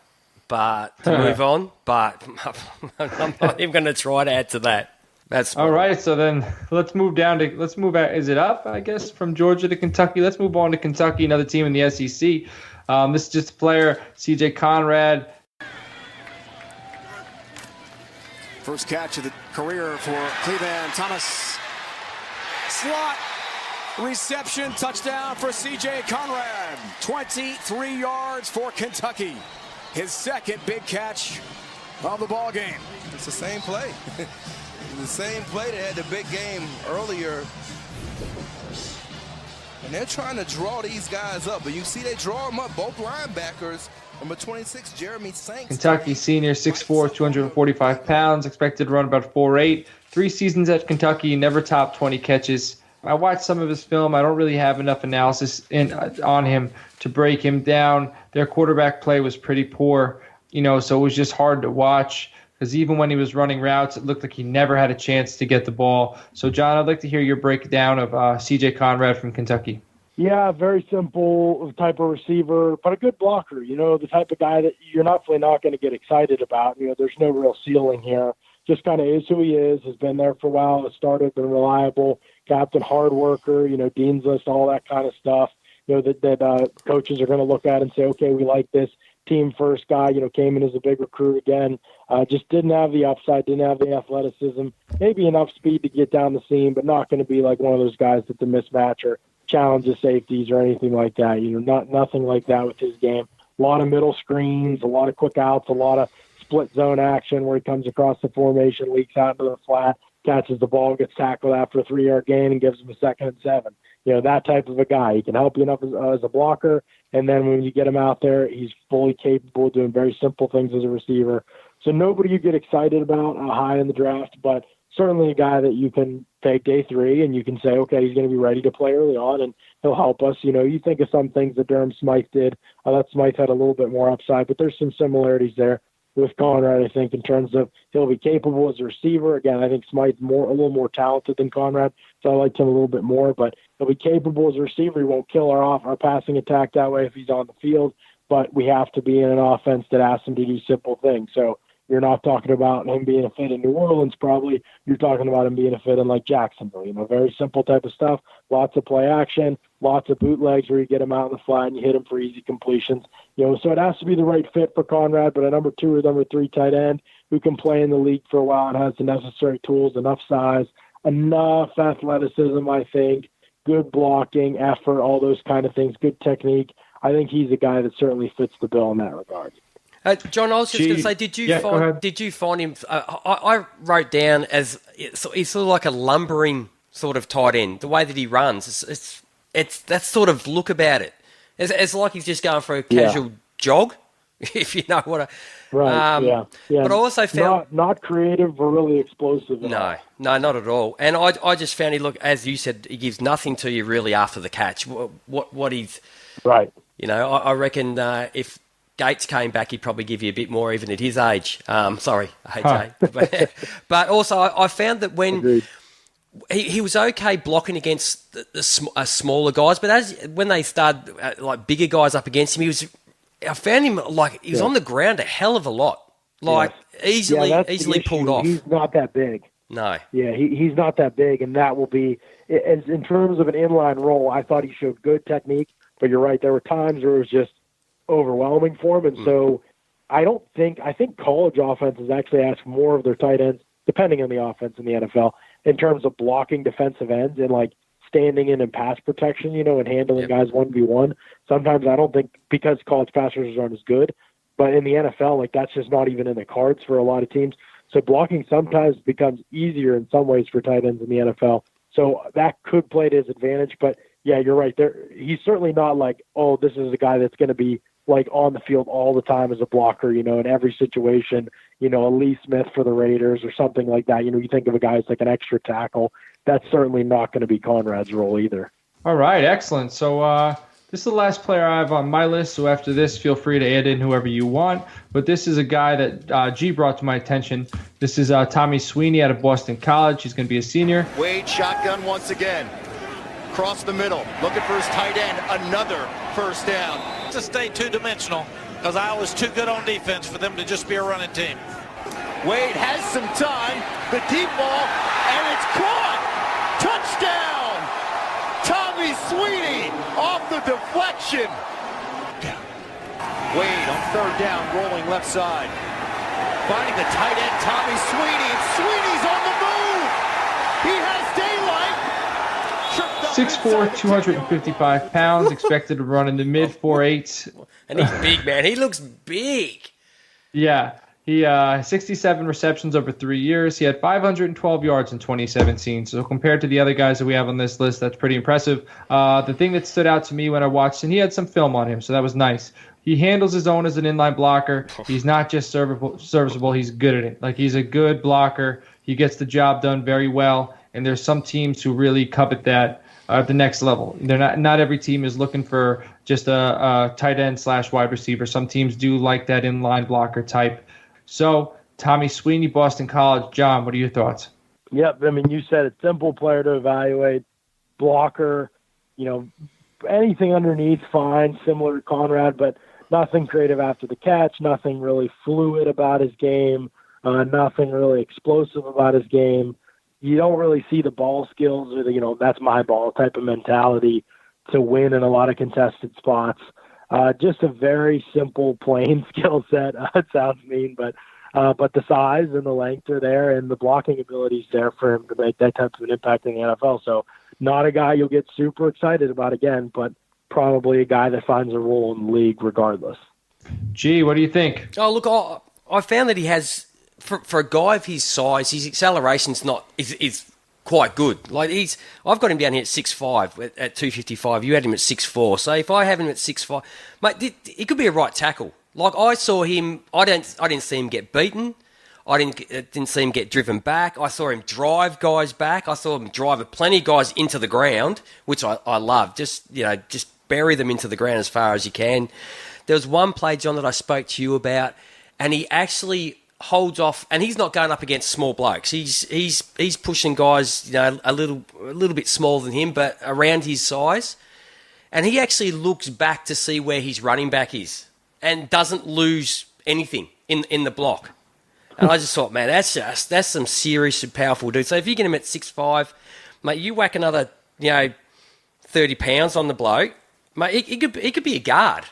but to move on. But I'm not even going to try to add to that. That's all right. So then let's move is it up, I guess, from Georgia to Kentucky? Let's move on to Kentucky, another team in the SEC. This is just a player, C.J. Conrad. First catch of the career for Cleveland Thomas. Slot reception, touchdown for C.J. Conrad. 23 yards for Kentucky. His second big catch of the ball game. It's the same play. The same play that had the big game earlier. And they're trying to draw these guys up. But you see they draw them up, both linebackers. Number 26, Jeremy Saints. Kentucky senior, 6'4", 245 pounds, expected to run about 4'8". 3 seasons at Kentucky, never topped 20 catches. I watched some of his film. I don't really have enough analysis on him to break him down. Their quarterback play was pretty poor, so it was just hard to watch because even when he was running routes, it looked like he never had a chance to get the ball. So, John, I'd like to hear your breakdown of C.J. Conrad from Kentucky. Yeah, very simple type of receiver, but a good blocker. The type of guy that you're definitely not going to get excited about. There's no real ceiling here. Just kind of is who he is, has been there for a while, has started, been reliable, captain, hard worker, Dean's List, all that kind of stuff, that coaches are going to look at and say, okay, we like this team first guy, came in as a big recruit again, just didn't have the upside, didn't have the athleticism, maybe enough speed to get down the seam, but not going to be like one of those guys that's a mismatch or challenges safeties or anything like that. Nothing like that with his game. A lot of middle screens, a lot of quick outs, a lot of split zone action where he comes across the formation, leaks out into the flat, catches the ball, gets tackled after a 3-yard gain and gives him a 2nd and 7. That type of a guy. He can help you enough as a blocker, and then when you get him out there, he's fully capable of doing very simple things as a receiver. So nobody you get excited about high in the draft, but certainly a guy that you can take day 3 and you can say, okay, he's going to be ready to play early on and he'll help us. You think of some things that Durham Smythe did. I thought Smythe had a little bit more upside, but there's some similarities there with Conrad, I think, in terms of he'll be capable as a receiver. Again, I think Smythe's a little more talented than Conrad, so I liked him a little bit more, but he'll be capable as a receiver. He won't kill our passing attack that way if he's on the field, but we have to be in an offense that asks him to do simple things. So you're not talking about him being a fit in New Orleans, probably. You're talking about him being a fit in like Jacksonville. Very simple type of stuff. Lots of play action, lots of bootlegs where you get him out in the flat and you hit him for easy completions. So it has to be the right fit for Conrad, but a number 2 or number 3 tight end who can play in the league for a while and has the necessary tools, enough size, enough athleticism, I think, good blocking, effort, all those kind of things, good technique. I think he's a guy that certainly fits the bill in that regard. John, I was just going to say, did you find him? I wrote down as he's sort of like a lumbering sort of tight end. The way that he runs, it's that sort of look about it. It's like he's just going for a casual jog, if you know what I. Right. Yeah. But I also found not creative or really explosive. No, not at all. And I just found as you said, he gives nothing to you really after the catch. What he's right. I reckon if Gates came back, he'd probably give you a bit more, even at his age. Sorry, AJ. But also, I found that when he was okay blocking against the smaller guys, but when they started like bigger guys up against him, I found him like he was on the ground a hell of a lot, easily pulled off. He's not that big. No. Yeah, he's not that big, and that will be as in terms of an inline role. I thought he showed good technique, but you're right. There were times where it was just overwhelming for him, and so I think college offenses actually ask more of their tight ends, depending on the offense in the NFL, in terms of blocking defensive ends and like standing in and pass protection, and handling guys 1v1. Sometimes I don't think, because college pass rushers aren't as good, but in the NFL, like that's just not even in the cards for a lot of teams. So blocking sometimes becomes easier in some ways for tight ends in the NFL. So that could play to his advantage, but yeah, you're right. He's certainly not like, oh, this is a guy that's going to be like on the field all the time as a blocker, in every situation, a Lee Smith for the Raiders or something like that. You think of a guy that's like an extra tackle. That's certainly not going to be Conrad's role either. All right, excellent. So this is the last player I have on my list. So after this, feel free to add in whoever you want. But this is a guy that G brought to my attention. This is Tommy Sweeney out of Boston College. He's going to be a senior. Wade shotgun once again. Across the middle, looking for his tight end. Another first down. To stay two-dimensional, because Iowa's too good on defense for them to just be a running team. Wade has some time. The deep ball, and it's caught. Touchdown! Tommy Sweeney off the deflection. Wade on third down, rolling left side. Finding the tight end, Tommy Sweeney, and Sweeney's on the move. He has daylight. 6'4", 255 pounds, expected to run in the mid 4.8s. And he's big, man. He looks big. Yeah. He 67 receptions over 3 years. He had 512 yards in 2017. So compared to the other guys that we have on this list, that's pretty impressive. The thing that stood out to me when I watched him, he had some film on him, so that was nice. He handles his own as an inline blocker. He's not just serviceable, he's good at it. Like, he's a good blocker. He gets the job done very well, and there's some teams who really covet that at the next level. They're not every team is looking for just a tight end / wide receiver. Some teams do like that inline blocker type. So, Tommy Sweeney, Boston College. John, what are your thoughts? Yep, I mean, you said it. Simple player to evaluate. Blocker, anything underneath, fine, similar to Conrad, but nothing creative after the catch, nothing really fluid about his game, nothing really explosive about his game. You don't really see the ball skills or the, that's my ball type of mentality to win in a lot of contested spots. Just a very simple, plain skill set. It sounds mean, but the size and the length are there, and the blocking ability is there for him to make that type of an impact in the NFL. So not a guy you'll get super excited about again, but probably a guy that finds a role in the league regardless. Gee, what do you think? Oh, look, I found that he has, for a guy of his size, his acceleration's is quite good. Like, I've got him down here at 6'5", at 255. You had him at 6'4". So if I have him at 6'5", mate, he could be a right tackle. Like, I saw him, I didn't see him get beaten. I didn't see him get driven back. I saw him drive guys back. I saw him drive plenty of guys into the ground, which I love. Just bury them into the ground as far as you can. There was one play, John, that I spoke to you about, and he actually holds off, and he's not going up against small blokes. He's pushing guys, a little bit smaller than him, but around his size. And he actually looks back to see where his running back is and doesn't lose anything in the block. And I just thought, man, that's some serious and powerful dude. So if you get him at 6'5", mate, you whack another 30 pounds on the bloke, mate, he could be a guard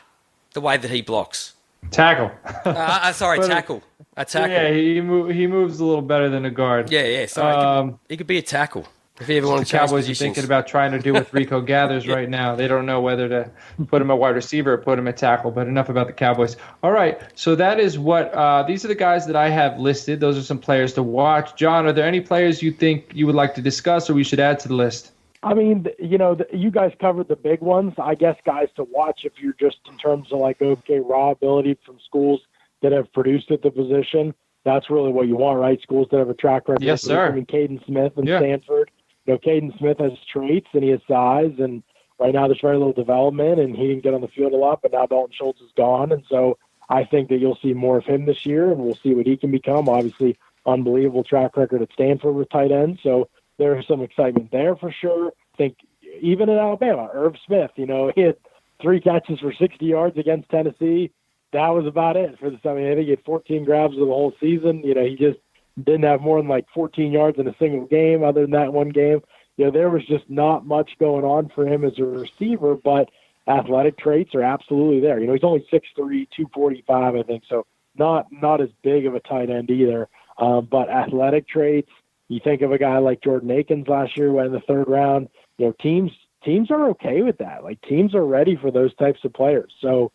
the way that he blocks. Tackle. Tackle. A tackle. Yeah, he moves a little better than a guard. Yeah. So he could be a tackle. If you ever want to change Cowboys positions. are thinking about trying to do what Rico Gathers right now. They don't know whether to put him at wide receiver or put him at tackle, but enough about the Cowboys. All right, so that is what these are the guys that I have listed. Those are some players to watch. John, are there any players you think you would like to discuss or we should add to the list? I mean, you guys covered the big ones. I guess guys to watch if you're just in terms of raw ability from schools that have produced at the position. That's really what you want, right? Schools that have a track record. Yes, sir. I mean, Caden Smith and Stanford. Caden Smith has traits and he has size, and right now there's very little development, and he didn't get on the field a lot, but now Dalton Schultz is gone, and so I think that you'll see more of him this year, and we'll see what he can become. Obviously, unbelievable track record at Stanford with tight ends, so there's some excitement there for sure. I think even in Alabama, Irv Smith, he had 3 catches for 60 yards against Tennessee. That was about it for this. I mean, I think he had 14 grabs of the whole season. He just didn't have more than 14 yards in a single game other than that one game. There was just not much going on for him as a receiver, but athletic traits are absolutely there. He's only 6'3", 245, I think, so not as big of a tight end either. But athletic traits, you think of a guy like Jordan Akins last year, went in the 3rd round. Teams are okay with that. Teams are ready for those types of players. So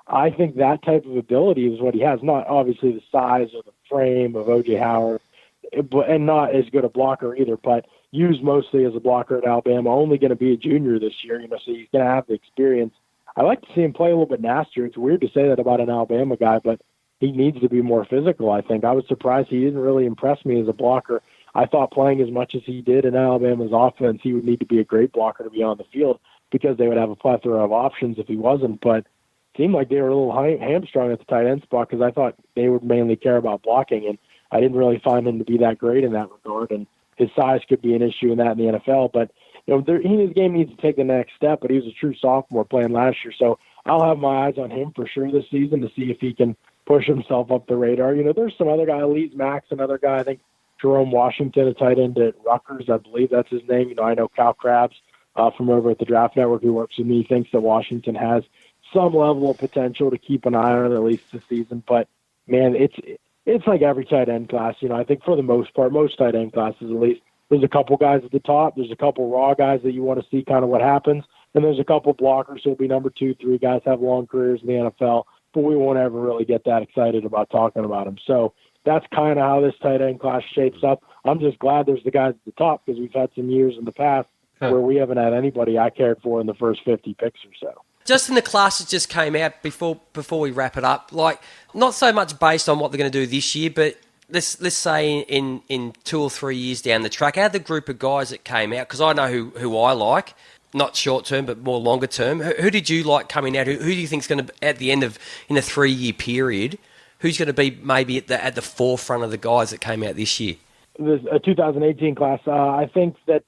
I think that type of ability is what he has, not obviously the size or the frame of O.J. Howard, and not as good a blocker either, but used mostly as a blocker at Alabama, only going to be a junior this year, so he's going to have the experience. I like to see him play a little bit nastier. It's weird to say that about an Alabama guy, but he needs to be more physical, I think. I was surprised he didn't really impress me as a blocker. I thought playing as much as he did in Alabama's offense, he would need to be a great blocker to be on the field because they would have a plethora of options if he wasn't, but seemed like they were a little hamstrung at the tight end spot because I thought they would mainly care about blocking, and I didn't really find him to be that great in that regard. And his size could be an issue in that in the NFL, but his game needs to take the next step. But he was a true sophomore playing last year, so I'll have my eyes on him for sure this season to see if he can push himself up the radar. There's some other guy, Leeds Max, another guy. I think Jerome Washington, a tight end at Rutgers, I believe that's his name. I know Cal Krabs from over at the Draft Network who works with me thinks that Washington has some level of potential to keep an eye on at least this season. But man, it's like every tight end class. I think for the most part, most tight end classes at least, there's a couple guys at the top. There's a couple raw guys that you want to see kind of what happens. And there's a couple blockers who'll be number 2, 3 guys have long careers in the NFL, but we won't ever really get that excited about talking about them. So that's kind of how this tight end class shapes up. I'm just glad there's the guys at the top because we've had some years in the past where we haven't had anybody I cared for in the first 50 picks or so. Just in the class that just came out before we wrap it up, not so much based on what they're going to do this year, but let's say in 2 or 3 years down the track, out of the group of guys that came out, because I know who I like, not short term but more longer term. Who did you like coming out? Who do you think is going to at the end of in a 3-year period? Who's going to be maybe at the forefront of the guys that came out this year? A 2018 class. I think that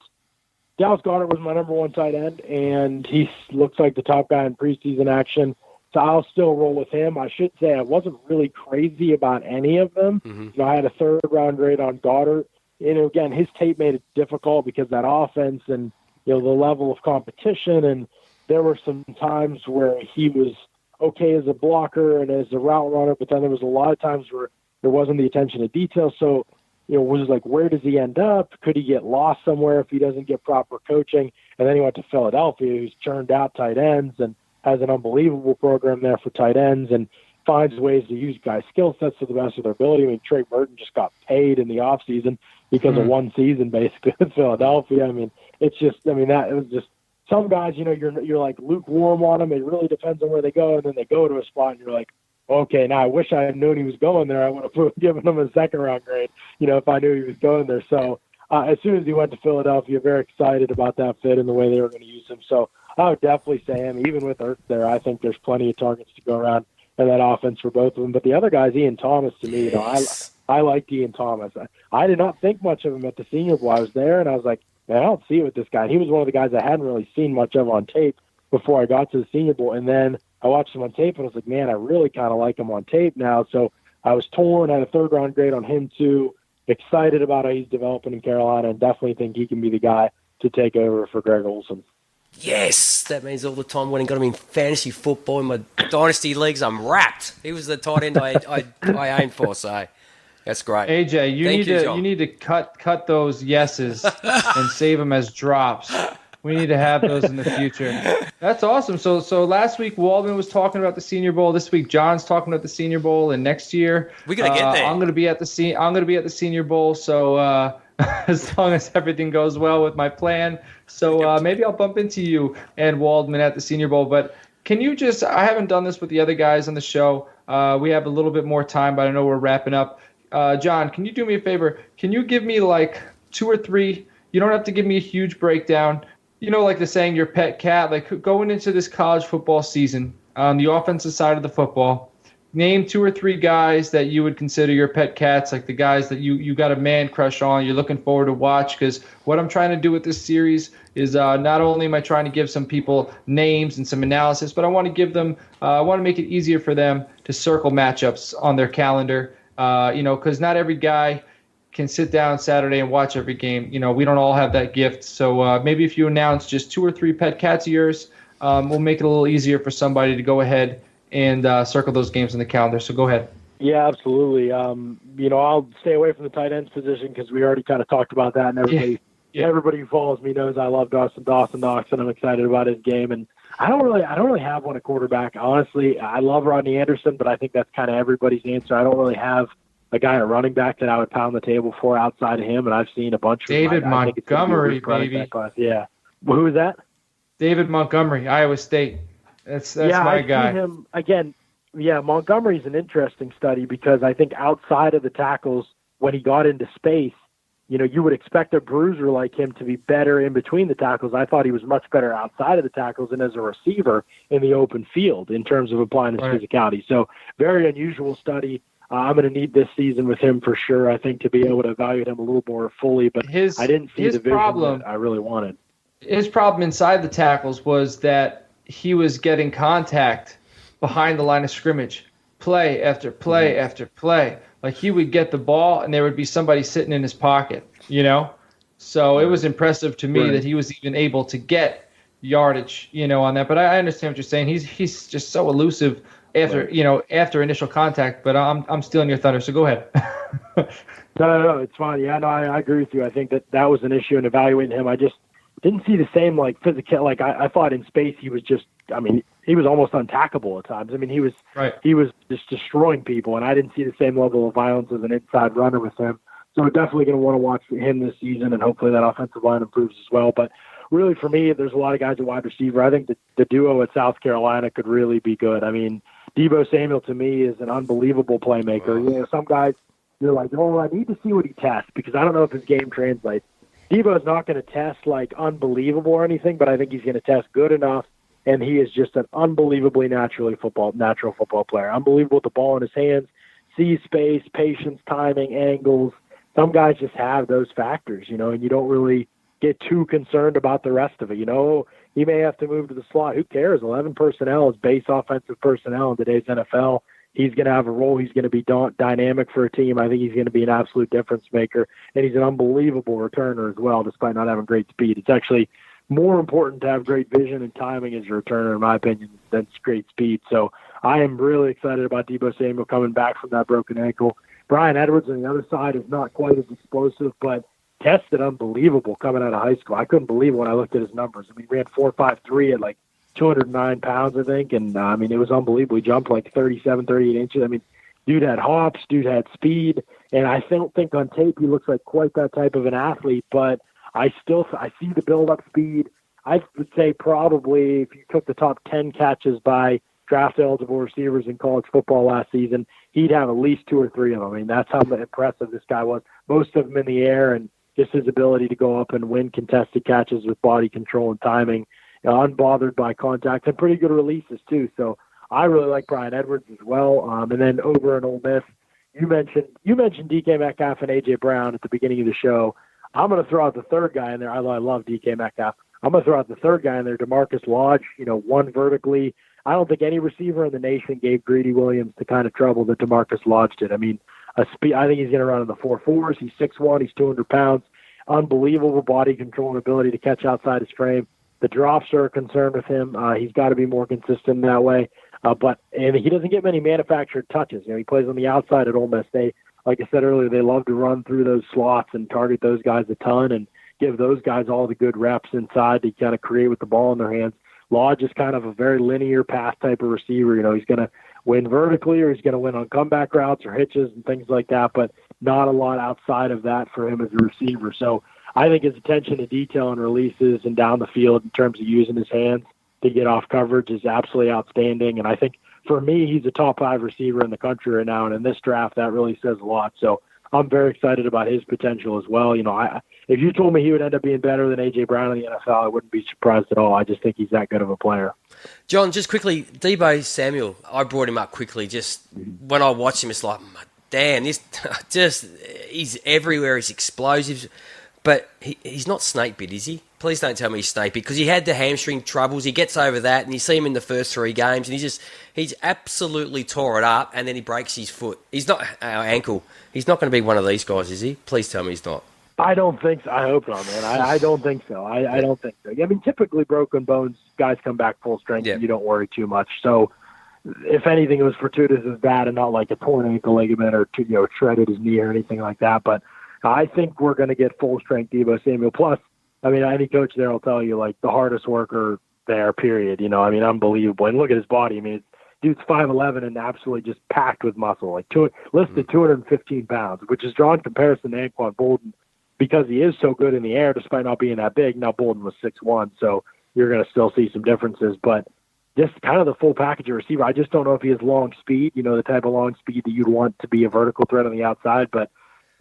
Dallas Goedert was my number 1 tight end, and he looks like the top guy in preseason action. So I'll still roll with him. I should say I wasn't really crazy about any of them. Mm-hmm. I had a 3rd-round grade on Goedert. Again, his tape made it difficult because that offense and the level of competition, and there were some times where he was okay as a blocker and as a route runner, but then there was a lot of times where there wasn't the attention to detail. So was like, where does he end up? Could he get lost somewhere if he doesn't get proper coaching? And then he went to Philadelphia, who's churned out tight ends and has an unbelievable program there for tight ends and finds ways to use guys' skill sets to the best of their ability. I mean, Trey Burton just got paid in the offseason because of one season, basically, with Philadelphia. I mean, it was just some guys, you're like lukewarm on them. It really depends on where they go, and then they go to a spot, and you're like, okay, now I wish I had known he was going there. I would have given him a second-round grade, if I knew he was going there. So as soon as he went to Philadelphia, very excited about that fit and the way they were going to use him. So I would definitely say him. Even with Ertz there, I think there's plenty of targets to go around in that offense for both of them. But the other guy's Ian Thomas to me. I liked Ian Thomas. I did not think much of him at the Senior Bowl. I was there, and I was like, man, I don't see it with this guy. He was one of the guys I hadn't really seen much of on tape before I got to the Senior Bowl. And then I watched him on tape, and I was like, man, I really kind of like him on tape now. So I was torn. I had a third-round grade on him, too. Excited about how he's developing in Carolina, and definitely think he can be the guy to take over for Greg Olsen. Yes, that means all the time when I got him in fantasy football in my dynasty leagues, I'm wrapped. He was the tight end I aimed for, so that's great. AJ, you need to cut those yeses and save them as drops. We need to have those in the future. That's awesome. So last week Waldman was talking about the Senior Bowl. This week John's talking about the Senior Bowl, and next year we're gonna get there. I'm gonna be at the Senior Bowl. So as long as everything goes well with my plan, so maybe I'll bump into you and Waldman at the Senior Bowl. But can you just? I haven't done this with the other guys on the show. We have a little bit more time, but I know we're wrapping up. John, can you do me a favor? Can you give me like 2 or 3? You don't have to give me a huge breakdown. Like the saying, your pet cat, like going into this college football season on the offensive side of the football, name 2 or 3 guys that you would consider your pet cats, like the guys that you got a man crush on, you're looking forward to watch. Because what I'm trying to do with this series is not only am I trying to give some people names and some analysis, but I want to give them, I want to make it easier for them to circle matchups on their calendar. Because not every guy can sit down Saturday and watch every game. We don't all have that gift. So maybe if you announce just 2 or 3 pet cats of yours, we'll make it a little easier for somebody to go ahead and circle those games on the calendar. So go ahead. Yeah, absolutely. I'll stay away from the tight ends position because we already kind of talked about that, and everybody who follows me knows I love Dawson Knox, and I'm excited about his game. And I don't really have one at quarterback. Honestly, I love Rodney Anderson, but I think that's kind of everybody's answer. I don't really have a guy at running back that I would pound the table for outside of him, and I've seen a bunch of David Montgomery, baby. Yeah. Well, who is that? David Montgomery, Iowa State. That's my guy. Him again. Yeah, Montgomery's an interesting study because I think outside of the tackles, when he got into space, you would expect a bruiser like him to be better in between the tackles. I thought he was much better outside of the tackles and as a receiver in the open field in terms of applying his physicality. So very unusual study. I'm going to need this season with him for sure, I think, to be able to evaluate him a little more fully. But I didn't see the vision that I really wanted. His problem inside the tackles was that he was getting contact behind the line of scrimmage, play after play after play. Like he would get the ball and there would be somebody sitting in his pocket, So it was impressive to me that he was even able to get yardage, on that. But I understand what you're saying. He's just so elusive after initial contact, but I'm stealing your thunder, so go ahead. No, it's fine. Yeah, no, I agree with you. I think that was an issue in evaluating him. I just didn't see the same physical. I thought in space he was just. He was almost untackable at times. He was just destroying people, and I didn't see the same level of violence as an inside runner with him. So we're definitely going to want to watch him this season, and hopefully that offensive line improves as well. But really, for me, there's a lot of guys at wide receiver. I think the duo at South Carolina could really be good. Deebo Samuel to me is an unbelievable playmaker. Some guys, you're like, I need to see what he tests because I don't know if his game translates. Deebo's not going to test unbelievable or anything, but I think he's going to test good enough, and he is just an unbelievably natural football player. Unbelievable with the ball in his hands, sees space, patience, timing, angles. Some guys just have those factors, and you don't really get too concerned about the rest of it. He may have to move to the slot. Who cares? 11 personnel is base offensive personnel in today's NFL. He's going to have a role. He's going to be dynamic for a team. I think he's going to be an absolute difference maker, and he's an unbelievable returner as well, despite not having great speed. It's actually more important to have great vision and timing as a returner, in my opinion, than great speed. So I am really excited about Deebo Samuel coming back from that broken ankle. Brian Edwards on the other side is not quite as explosive, but tested unbelievable coming out of high school. I couldn't believe it when I looked at his numbers. He ran 4.53 at 209 pounds, I think. And, it was unbelievable. He jumped 37, 38 inches. Dude had hops, dude had speed. And I don't think on tape he looks like quite that type of an athlete, but I see the build-up speed. I would say probably if you took the top 10 catches by draft-eligible receivers in college football last season, he'd have at least 2 or 3 of them. I mean, that's how impressive this guy was. Most of them in the air, and just his ability to go up and win contested catches with body control and timing, unbothered by contact, and pretty good releases too. So I really like Brian Edwards as well. And then over in Ole Miss, you mentioned DK Metcalf and A.J. Brown at the beginning of the show. I'm going to throw out the third guy in there. I love DK Metcalf. I'm going to throw out the third guy in there, DeMarcus Lodge, one vertically. I don't think any receiver in the nation gave Greedy Williams the kind of trouble that DeMarcus Lodge did. I mean, I think he's going to run in the 4.4s. He's 6'1", he's 200 pounds. Unbelievable body control and ability to catch outside his frame. The drops are a concern with him. He's got to be more consistent that way. But he doesn't get many manufactured touches. He plays on the outside at Ole Miss. They, like I said earlier, they love to run through those slots and target those guys a ton and give those guys all the good reps inside to kind of create with the ball in their hands. Lodge is kind of a very linear pass type of receiver. He's going to win vertically, or he's going to win on comeback routes or hitches and things like that, but not a lot outside of that for him as a receiver. So I think his attention to detail and releases and down the field in terms of using his hands to get off coverage is absolutely outstanding. And I think for me, he's a top 5 receiver in the country right now. And in this draft, that really says a lot. So I'm very excited about his potential as well. If you told me he would end up being better than A.J. Brown in the NFL, I wouldn't be surprised at all. I just think he's that good of a player. John, just quickly, Deebo Samuel, I brought him up quickly. Just when I watched him, it's like, damn, he's everywhere. He's explosive. But he's not snake bit, is he? Please don't tell me he's snake bit, because he had the hamstring troubles. He gets over that, and you see him in the first 3 games, and he's absolutely tore it up, and then he breaks his foot. He's not our ankle. He's not going to be one of these guys, is he? Please tell me he's not. I don't think so. I hope not, man. I don't think so. I don't think so. I mean, typically broken bones, guys come back full strength, and you don't worry too much. So, if anything, it was fortuitous as bad, and not like a torn ankle ligament or shredded his knee or anything like that. But I think we're going to get full strength Deebo Samuel. Plus, I mean, any coach there will tell you, like, the hardest worker there, period. Unbelievable. And look at his body. I mean, dude's 5'11" and absolutely just packed with muscle. Like, listed 215 pounds, which is drawn comparison to Anquan Bolden because he is so good in the air despite not being that big. Now, Bolden was 6'1", so you're going to still see some differences. But just kind of the full package of receiver. I just don't know if he has long speed, the type of long speed that you'd want to be a vertical threat on the outside. But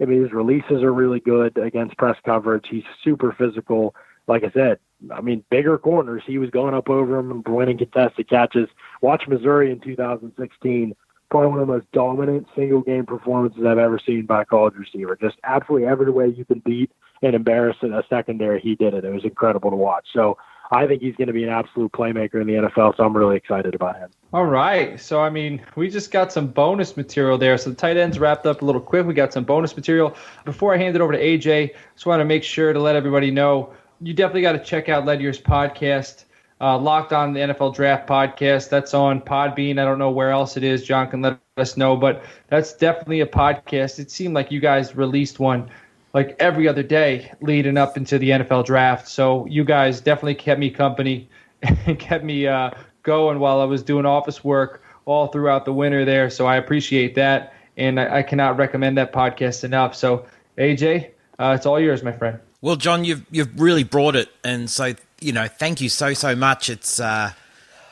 I mean, his releases are really good against press coverage. He's super physical. Like I said, I mean, bigger corners. He was going up over him and winning contested catches. Watch Missouri in 2016. Probably one of the most dominant single-game performances I've ever seen by a college receiver. Just absolutely every way you can beat and embarrass a secondary, he did it. It was incredible to watch. So I think he's going to be an absolute playmaker in the NFL, so I'm really excited about him. All right. So, I mean, we just got some bonus material there. So the tight ends wrapped up a little quick. We got some bonus material. Before I hand it over to AJ, just want to make sure to let everybody know, you definitely got to check out Ledyard's podcast, Locked On the NFL Draft Podcast. That's on Podbean. I don't know where else it is. John can let us know, but that's definitely a podcast. It seemed like you guys released one like every other day leading up into the NFL draft. So you guys definitely kept me company and kept me going while I was doing office work all throughout the winter there. So I appreciate that. And I cannot recommend that podcast enough. So AJ, it's all yours, my friend. Well, John, you've really brought it. And so, thank you so much. It's,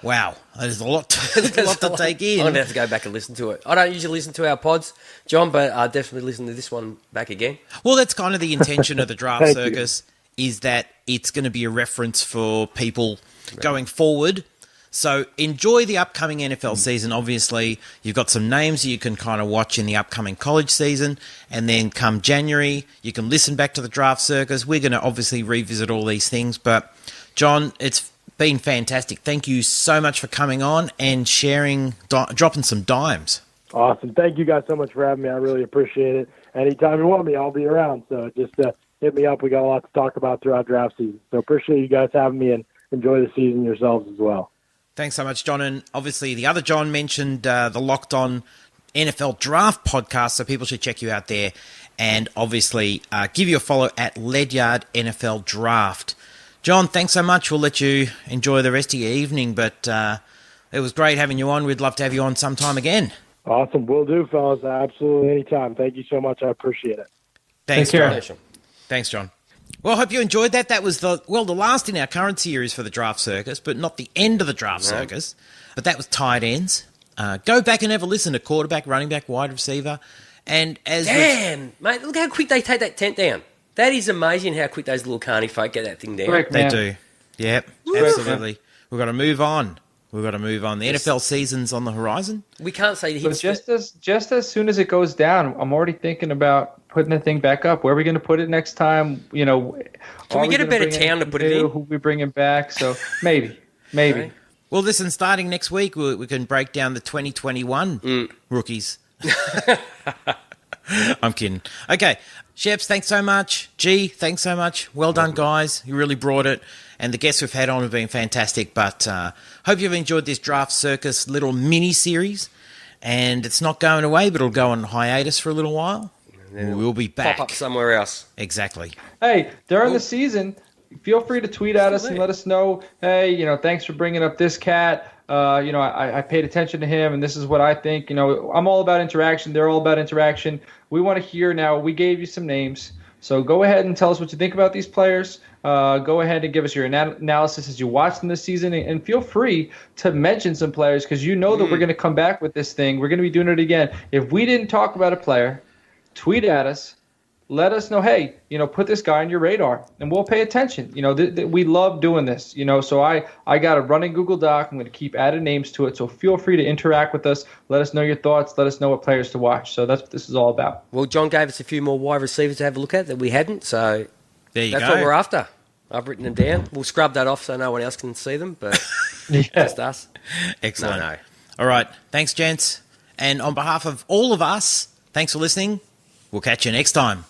wow, there's a lot to take in. I'm going to have to go back and listen to it. I don't usually listen to our pods, John, but I definitely listen to this one back again. Well, that's kind of the intention of the Draft Circus, is that it's going to be a reference for people going forward. So enjoy the upcoming NFL season. Obviously, you've got some names you can kind of watch in the upcoming college season. And then come January, you can listen back to the Draft Circus. We're going to obviously revisit all these things. But, John, it's been fantastic. Thank you so much for coming on and sharing, dropping some dimes. Awesome. Thank you guys so much for having me. I really appreciate it. Anytime you want me, I'll be around. So just hit me up. We got a lot to talk about throughout draft season. So appreciate you guys having me, and enjoy the season yourselves as well. Thanks so much, John. And obviously the other John mentioned the Locked On NFL Draft podcast, so people should check you out there. And obviously give you a follow at Ledyard NFL Draft. John, thanks so much. We'll let you enjoy the rest of your evening, but it was great having you on. We'd love to have you on sometime again. Awesome. Will do, fellas. Absolutely anytime. Thank you so much. I appreciate it. Thanks, John. Thanks, John. Well, I hope you enjoyed that. That was the last in our current series for the Draft Circus, but not the end of the Draft Circus. But that was tight ends. Go back and have a listen to quarterback, running back, wide receiver. And Damn, mate, look how quick they take that tent down. That is amazing how quick those little carny folk get that thing down. Correct, they man. do. Yep, absolutely. We've got to move on. The NFL season's on the horizon. We can't say But just as soon as it goes down, I'm already thinking about putting the thing back up. Where are we going to put it next time? Can we get a better town to put it in? Who we bringing back? So maybe. Okay. Well, listen, starting next week, we can break down the 2021 rookies. I'm kidding. Okay, Schepps, thanks so much. G, thanks so much. Well done, guys. You really brought it. And the guests we've had on have been fantastic. But hope you've enjoyed this Draft Circus little mini-series. And it's not going away, but it'll go on hiatus for a little while. We'll be back. Pop up somewhere else. Exactly. Hey, during the season, feel free to tweet at us and let us know, hey, thanks for bringing up this cat. I paid attention to him, and this is what I think. I'm all about interaction. They're all about interaction. We want to hear now. We gave you some names. So go ahead and tell us what you think about these players. Go ahead and give us your analysis as you watch them this season. And feel free to mention some players because that we're going to come back with this thing. We're going to be doing it again. If we didn't talk about a player, tweet at us. Let us know, hey, put this guy on your radar, and we'll pay attention. We love doing this, so I got a running Google Doc. I'm going to keep adding names to it, so feel free to interact with us. Let us know your thoughts. Let us know what players to watch. So that's what this is all about. Well, John gave us a few more wide receivers to have a look at that we hadn't, so that's what we're after. I've written them down. We'll scrub that off so no one else can see them, but just us. Excellent. No. All right. Thanks, gents. And on behalf of all of us, thanks for listening. We'll catch you next time.